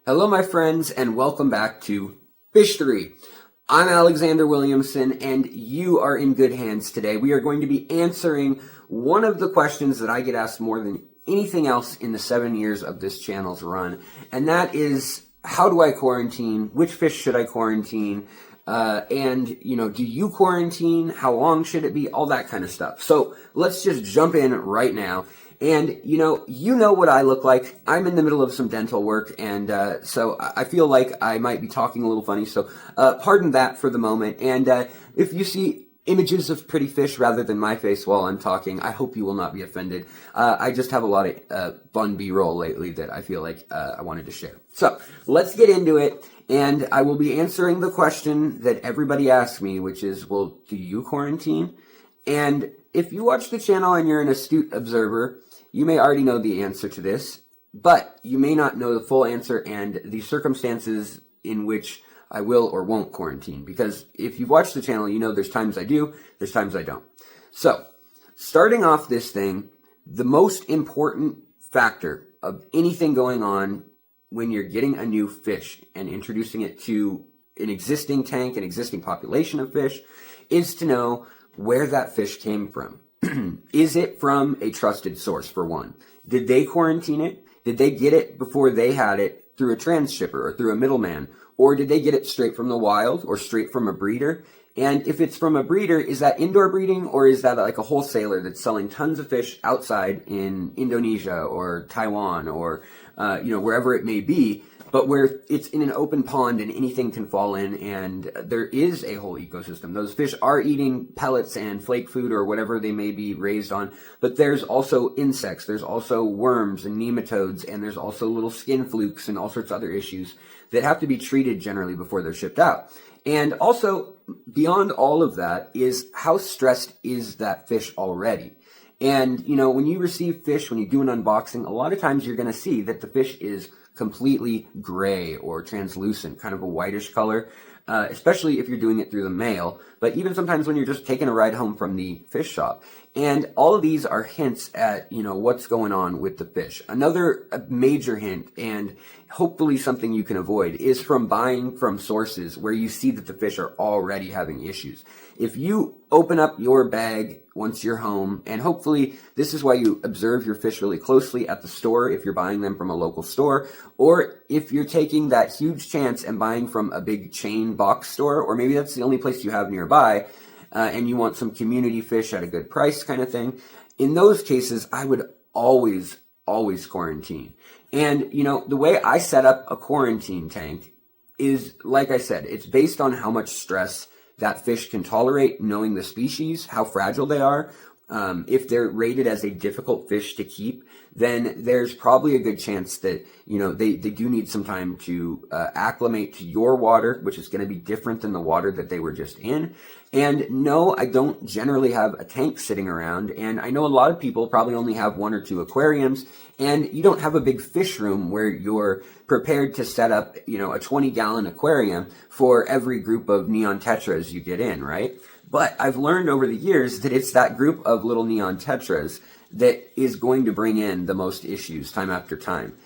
Hello, my friends, and welcome back to FISHTORY. I'm Alexander Williamson, and you are in good hands today. We are going to be answering one of the questions that I get asked more than anything else in the 7 years of this channel's run, and that is, how do I quarantine? Which fish should I quarantine? And, do you quarantine? How long should it be? All that kind of stuff. So let's just jump in right now. And, you know what I look like. I'm in the middle of some dental work, and so I feel like I might be talking a little funny, so pardon that for the moment. And if you see images of pretty fish rather than my face while I'm talking, I hope you will not be offended. I just have a lot of fun B-roll lately that I feel like I wanted to share. So let's get into it, and I will be answering the question that everybody asks me, which is, well, do you quarantine? And if you watch the channel and you're an astute observer, you may already know the answer to this, but you may not know the full answer and the circumstances in which I will or won't quarantine. Because if you've watched the channel, you know there's times I do, there's times I don't. So, starting off this thing, the most important factor of anything going on when you're getting a new fish and introducing it to an existing tank, an existing population of fish, is to know where that fish came from. Is it from a trusted source, for one? Did they quarantine it? Did they get it before they had it through a transshipper or through a middleman? Or did they get it straight from the wild or straight from a breeder? And if it's from a breeder, is that indoor breeding, or is that like a wholesaler that's selling tons of fish outside in Indonesia or Taiwan or, wherever it may be, but where it's in an open pond and anything can fall in and there is a whole ecosystem. Those fish are eating pellets and flake food or whatever they may be raised on, but there's also insects, there's also worms and nematodes, and there's also little skin flukes and all sorts of other issues that have to be treated generally before they're shipped out. And also, beyond all of that is, how stressed is that fish already? And, when you receive fish, when you do an unboxing, a lot of times you're going to see that the fish is completely gray or translucent, kind of a whitish color, especially if you're doing it through the mail, but even sometimes when you're just taking a ride home from the fish shop. And all of these are hints at, what's going on with the fish. Another major hint, and hopefully something you can avoid, is from buying from sources where you see that the fish are already having issues. If you open up your bag once you're home, and hopefully this is why you observe your fish really closely at the store if you're buying them from a local store, or if you're taking that huge chance and buying from a big chain box store, or maybe that's the only place you have nearby, and you want some community fish at a good price kind of thing. In those cases, I would always quarantine. And, the way I set up a quarantine tank is, like I said, it's based on how much stress that fish can tolerate, knowing the species, how fragile they are. If they're rated as a difficult fish to keep, then there's probably a good chance that, they do need some time to acclimate to your water, which is going to be different than the water that they were just in. And no, I don't generally have a tank sitting around, and I know a lot of people probably only have 1 or 2 aquariums, and you don't have a big fish room where you're prepared to set up, a 20-gallon aquarium for every group of neon tetras you get in, right? But I've learned over the years that it's that group of little neon tetras that is going to bring in the most issues time after time.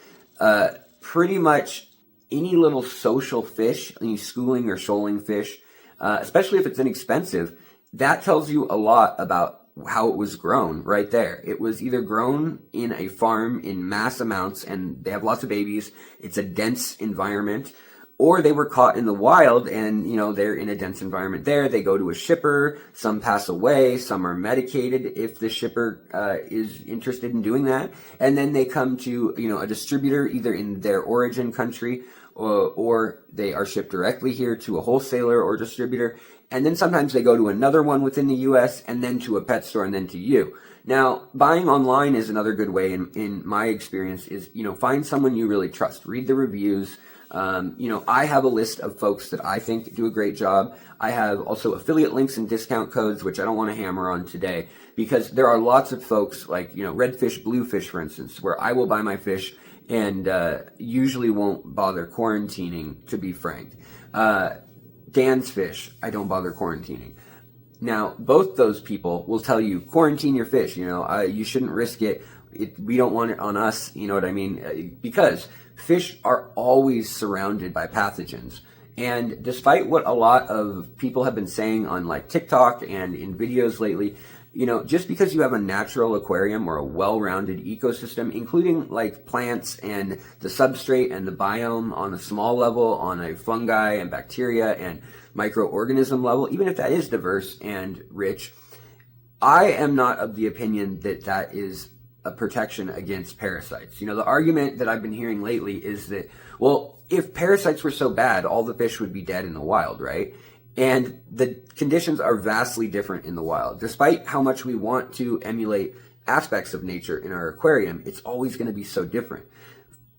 Pretty much any little social fish, any schooling or shoaling fish, especially if it's inexpensive, that tells you a lot about how it was grown right there. It was either grown in a farm in mass amounts and they have lots of babies, it's a dense environment, or they were caught in the wild and, they're in a dense environment there. They go to a shipper, some pass away, some are medicated if the shipper is interested in doing that. And then they come to, a distributor either in their origin country or they are shipped directly here to a wholesaler or distributor. And then sometimes they go to another one within the U.S. and then to a pet store and then to you. Now, buying online is another good way in my experience is, find someone you really trust. Read the reviews. I have a list of folks that I think do a great job. I have also affiliate links and discount codes, which I don't want to hammer on today, because there are lots of folks like, Redfish, Bluefish, for instance, where I will buy my fish and usually won't bother quarantining, to be frank. Dan's Fish, I don't bother quarantining. Now, both those people will tell you, quarantine your fish, you shouldn't risk it. We don't want it on us, you know what I mean? Because fish are always surrounded by pathogens. And despite what a lot of people have been saying on like TikTok and in videos lately, just because you have a natural aquarium or a well-rounded ecosystem, including like plants and the substrate and the biome on a small level, on a fungi and bacteria and microorganism level, even if that is diverse and rich, I am not of the opinion that that is a protection against parasites. The argument that I've been hearing lately is that, well, if parasites were so bad, all the fish would be dead in the wild, right? And the conditions are vastly different in the wild. Despite how much we want to emulate aspects of nature in our aquarium, it's always going to be so different.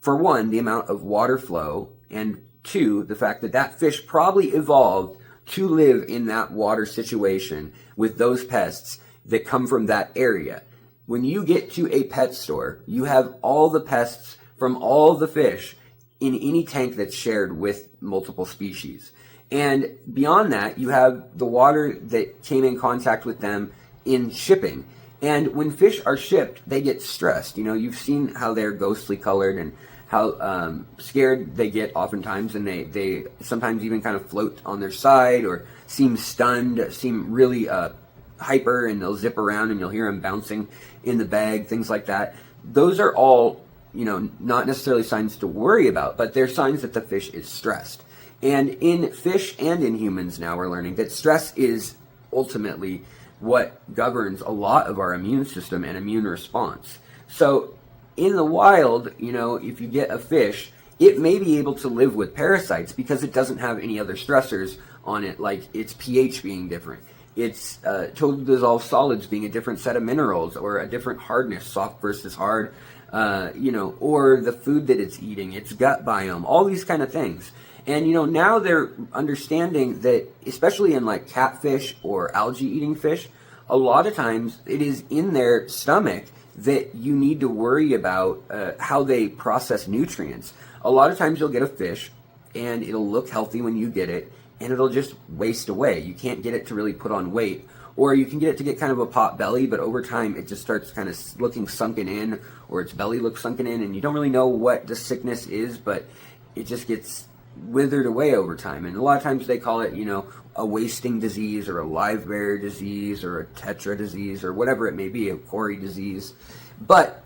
For one, the amount of water flow, and two, the fact that that fish probably evolved to live in that water situation with those pests that come from that area. When you get to a pet store, you have all the pests from all the fish in any tank that's shared with multiple species. And beyond that, you have the water that came in contact with them in shipping. And when fish are shipped, they get stressed. You've seen how they're ghostly colored and how scared they get oftentimes, and they sometimes even kind of float on their side or seem stunned, seem really hyper, and they'll zip around and you'll hear them bouncing in the bag, things like that. Those are all, not necessarily signs to worry about, but they're signs that the fish is stressed. And in fish and in humans now we're learning that stress is ultimately what governs a lot of our immune system and immune response. So in the wild, if you get a fish, it may be able to live with parasites because it doesn't have any other stressors on it, like its pH being different, its total dissolved solids being a different set of minerals or a different hardness, soft versus hard, or the food that it's eating, its gut biome, all these kind of things. And, now they're understanding that, especially in like catfish or algae eating fish, a lot of times it is in their stomach that you need to worry about how they process nutrients. A lot of times you'll get a fish and it'll look healthy when you get it, and it'll just waste away. You can't get it to really put on weight, or you can get it to get kind of a pot belly, but over time it just starts kind of looking sunken in, or its belly looks sunken in, and you don't really know what the sickness is, but it just gets withered away over time. And a lot of times they call it, a wasting disease or a live bearer disease or a tetra disease or whatever it may be, a Cori disease. But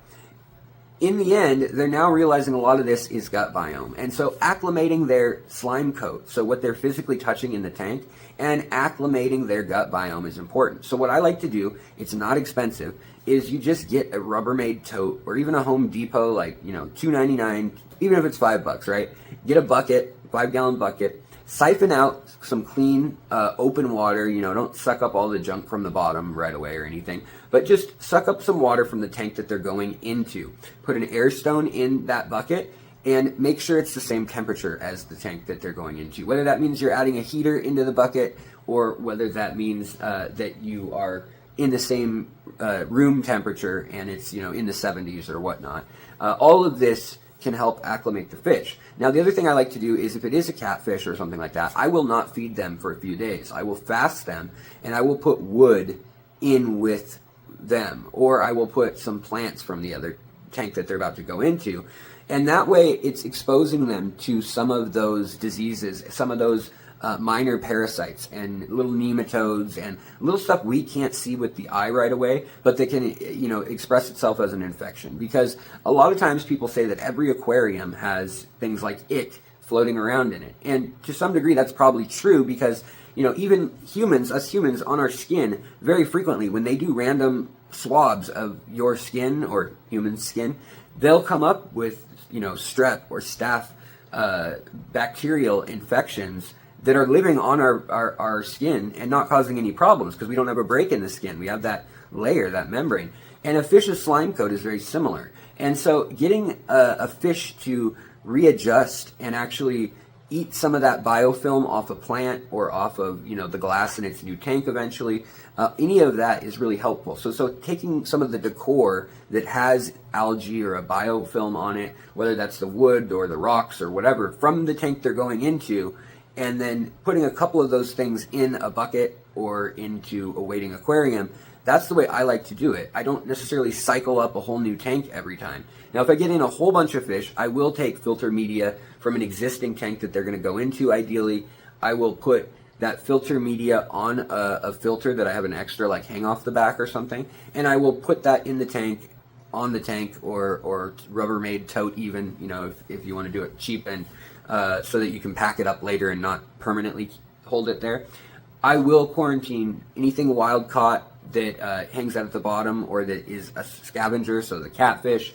in the end, they're now realizing a lot of this is gut biome. And so acclimating their slime coat, so what they're physically touching in the tank, and acclimating their gut biome is important. So what I like to do, it's not expensive, is you just get a Rubbermaid tote or even a Home Depot, like, $2.99, even if it's $5, right? Get a bucket, 5-gallon bucket, siphon out some clean, open water. Don't suck up all the junk from the bottom right away or anything, but just suck up some water from the tank that they're going into. Put an air stone in that bucket and make sure it's the same temperature as the tank that they're going into. Whether that means you're adding a heater into the bucket, or whether that means that you are in the same room temperature and it's, in the 70s or whatnot. All of this can help acclimate the fish. Now, the other thing I like to do is, if it is a catfish or something like that, I will not feed them for a few days. I will fast them, and I will put wood in with them, or I will put some plants from the other tank that they're about to go into. And that way it's exposing them to some of those diseases, some of those minor parasites and little nematodes and little stuff we can't see with the eye right away, but they can, express itself as an infection. Because a lot of times people say that every aquarium has things like ick floating around in it. And to some degree that's probably true, because, even us humans on our skin, very frequently when they do random swabs of your skin or human skin, they'll come up with, strep or staph bacterial infections that are living on our skin and not causing any problems, because we don't have a break in the skin. We have that layer, that membrane. And a fish's slime coat is very similar. And so getting a fish to readjust and actually eat some of that biofilm off a plant or off of, the glass in its new tank eventually, any of that is really helpful. So taking some of the decor that has algae or a biofilm on it, whether that's the wood or the rocks or whatever, from the tank they're going into, and then putting a couple of those things in a bucket or into a waiting aquarium, that's the way I like to do it. I don't necessarily cycle up a whole new tank every time. Now, if I get in a whole bunch of fish, I will take filter media from an existing tank that they're going to go into. Ideally, I will put that filter media on a filter that I have an extra like hang off the back or something, and I will put that in the tank, on the tank, or Rubbermaid tote even, you know, if you want to do it cheap and so that you can pack it up later and not permanently hold it there. I will quarantine anything wild caught that hangs out at the bottom or that is a scavenger, so the catfish,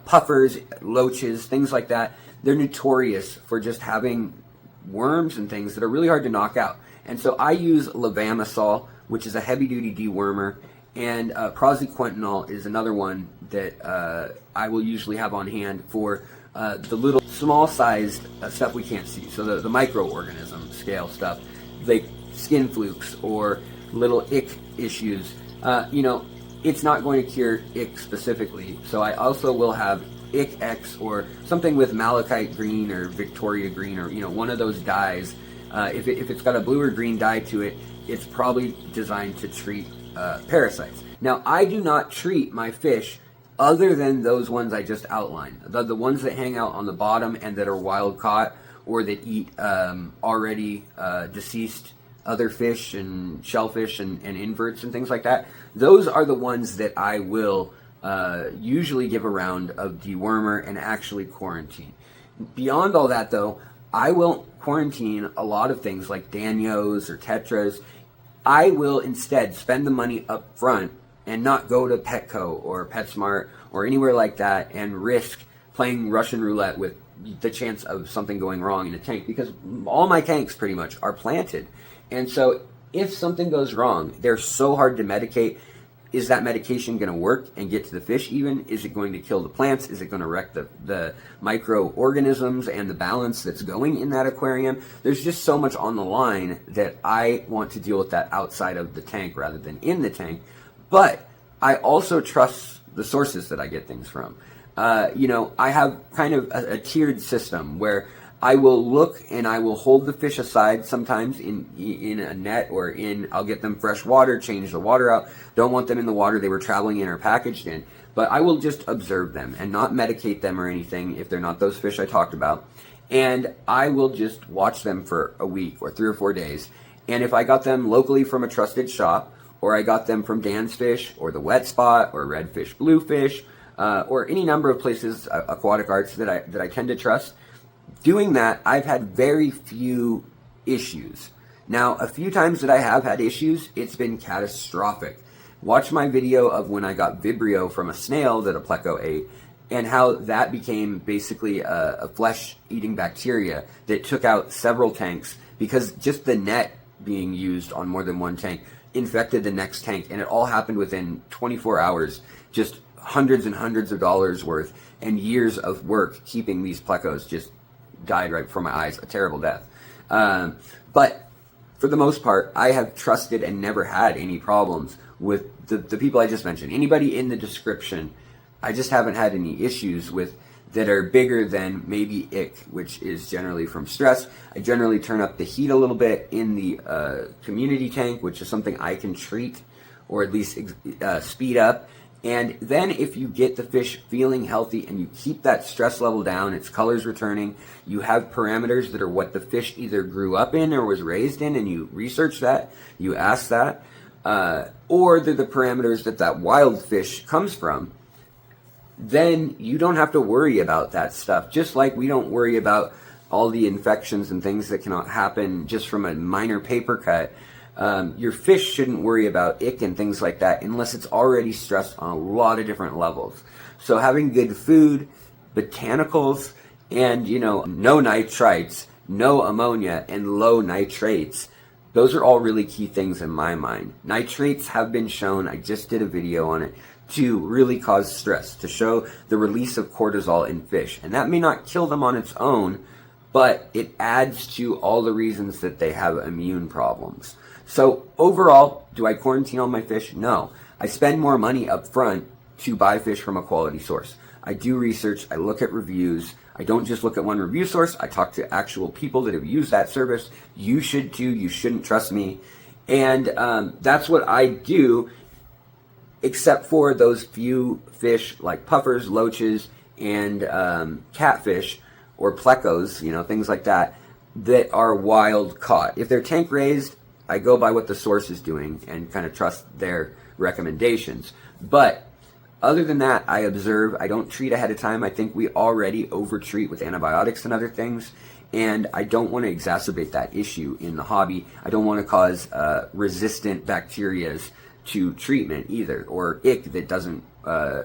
puffers, loaches, things like that. They're notorious for just having worms and things that are really hard to knock out. And so I use levamisole, which is a heavy-duty dewormer, and praziquantel is another one that I will usually have on hand for the little small-sized stuff we can't see. So the microorganism scale stuff, like skin flukes or little ick issues. You know, it's not going to cure ick specifically. So I also will have Ick X or something with malachite green or Victoria green, or, you know, one of those dyes. If it's got a blue or green dye to it, it's probably designed to treat parasites. Now, I do not treat my fish other than those ones I just outlined. The ones that hang out on the bottom and that are wild caught or that eat already deceased other fish and shellfish and inverts and things like that. Those are the ones that I will usually give a round of dewormer and actually quarantine. Beyond all that, though, I will quarantine a lot of things like Danios or Tetras. I will instead spend the money up front and not go to Petco or PetSmart or anywhere like that and risk playing Russian roulette with the chance of something going wrong in a tank, because all my tanks pretty much are planted. And so if something goes wrong, they're so hard to medicate. Is that medication going to work and get to the fish even? Is it going to kill the plants? Is it going to wreck the microorganisms and the balance that's going in that aquarium? There's just so much on the line that I want to deal with that outside of the tank rather than in the tank. But I also trust the sources that I get things from. You know, I have kind of a tiered system where I will look and I will hold the fish aside sometimes in a net or I'll get them fresh water, change the water out. Don't want them in the water they were traveling in or packaged in. But I will just observe them and not medicate them or anything if they're not those fish I talked about. And I will just watch them for a week or 3 or 4 days. And if I got them locally from a trusted shop, or I got them from Dan's Fish or the Wet Spot or Redfish Bluefish, or any number of places, Aquatic Arts that I tend to trust, doing that, I've had very few issues. Now, a few times that I have had issues, it's been catastrophic. Watch my video of when I got Vibrio from a snail that a pleco ate, and how that became basically a flesh-eating bacteria that took out several tanks because just the net being used on more than one tank infected the next tank, and it all happened within 24 hours, just hundreds and hundreds of dollars worth and years of work keeping these plecos just died right before my eyes. A terrible death. But for the most part, I have trusted and never had any problems with the people I just mentioned. Anybody in the description, I just haven't had any issues with that are bigger than maybe ick, which is generally from stress. I generally turn up the heat a little bit in the community tank, which is something I can treat or at least speed up. And then if you get the fish feeling healthy and you keep that stress level down, its color's returning, you have parameters that are what the fish either grew up in or was raised in, and you research that, you ask that, or they're the parameters that wild fish comes from, then you don't have to worry about that stuff. Just like we don't worry about all the infections and things that cannot happen just from a minor paper cut. Your fish shouldn't worry about ick and things like that unless it's already stressed on a lot of different levels. So having good food, botanicals, and, you know, no nitrites, no ammonia, and low nitrates, those are all really key things in my mind. Nitrates have been shown, I just did a video on it, to really cause stress, to show the release of cortisol in fish. And that may not kill them on its own, but it adds to all the reasons that they have immune problems. So overall, do I quarantine all my fish? No. I spend more money up front to buy fish from a quality source. I do research, I look at reviews. I don't just look at one review source, I talk to actual people that have used that service. You should too, you shouldn't trust me. And that's what I do except for those few fish like puffers, loaches, and catfish or plecos, you know, things like that, that are wild caught. If they're tank raised, I go by what the source is doing and kind of trust their recommendations. But other than that, I observe. I don't treat ahead of time. I think we already over-treat with antibiotics and other things, and I don't want to exacerbate that issue in the hobby. I don't want to cause resistant bacterias to treatment either, or ick that doesn't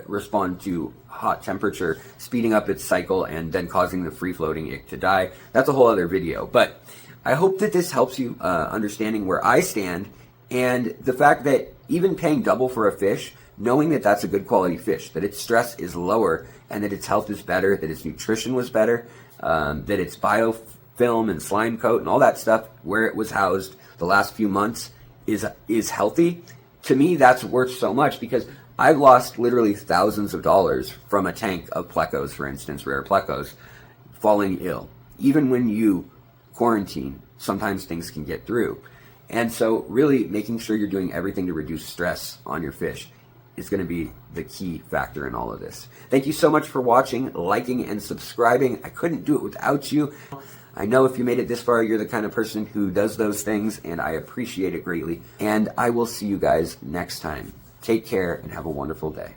respond to hot temperature, speeding up its cycle and then causing the free-floating ick to die. That's a whole other video. But I hope that this helps you understanding where I stand, and the fact that even paying double for a fish, knowing that that's a good quality fish, that its stress is lower and that its health is better, that its nutrition was better, that its biofilm and slime coat and all that stuff where it was housed the last few months is healthy. To me, that's worth so much, because I've lost literally thousands of dollars from a tank of plecos, for instance, rare plecos, falling ill. Even when you quarantine, sometimes things can get through. And so really making sure you're doing everything to reduce stress on your fish is going to be the key factor in all of this. Thank you so much for watching, liking, and subscribing. I couldn't do it without you. I know if you made it this far, you're the kind of person who does those things, and I appreciate it greatly. And I will see you guys next time. Take care and have a wonderful day.